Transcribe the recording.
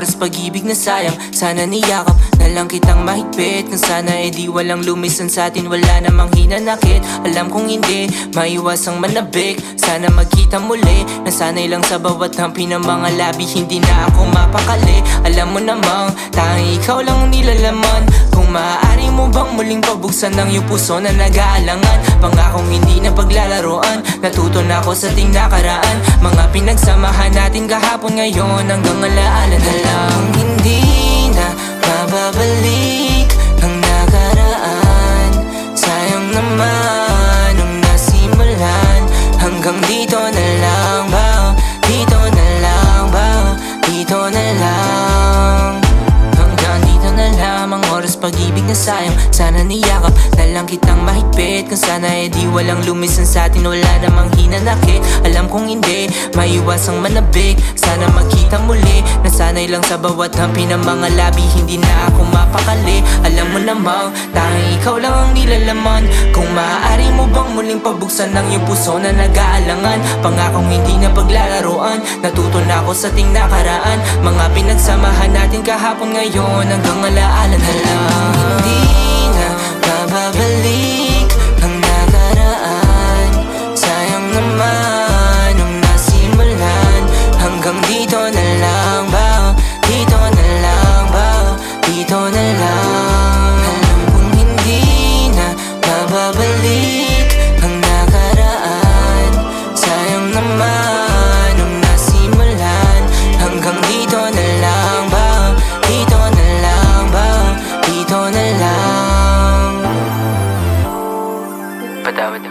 oras pag-ibig na sayang. Sana niyakap na lang kitang mahigpit. Kung sana di walang lumisan sa atin, wala namang hinanakit. Alam kong hindi maiwasang manabik. Sana magkita muli, nasanay lang sa bawat hampi ng mga labi. Hindi na ako mapakali. Alam mo namang tanging ikaw lang nilalaman. Kung maaari mo bang muling pabuksan ng iyong puso na nag-aalangan. Pangakong hindi na paglalaroan, natuto na ako sa ting nakaraan. Mga pinagsamahan natin kahapon, ngayon hanggang alaala na lang. Hindi na mababalik ang nakaraan. Sayang naman nung nasimulan. Hanggang dito na lang ba? Dito na lang ba? Dito na lang. Hanggang dito na lang ang oras pag-ibig na sayang. Sana niyakap na lang kitang mahigpit. Kung sana di walang lumisan sa atin, wala namang hinanakit. Alam kong hindi maiwasang manabik. Sana magkita muli, nasanay lang sa bawat hampi ng mga labi. Hindi na ako mapakali. Alam mo namang tanging ikaw lang ang nilalaman. Kung maaari mo bang muling pabuksan ng iyong puso na nag-aalangan. Pangakong hindi na paglalaroan, natuto na ako sa ting nakaraan. Mga pinagsamahan natin kahapon, ngayon hanggang alaala na lang. Hindi na mababalik ang nakaraan. Sayang naman nung nasimulan. Hanggang dito na lang ba? Dito na lang ba? Dito na lang. Alam kong hindi na mababalik ang nakaraan. Sayang naman nung nasimulan. Hanggang dito na lang ba? Dito na lang ba? Dito na lang. Patawad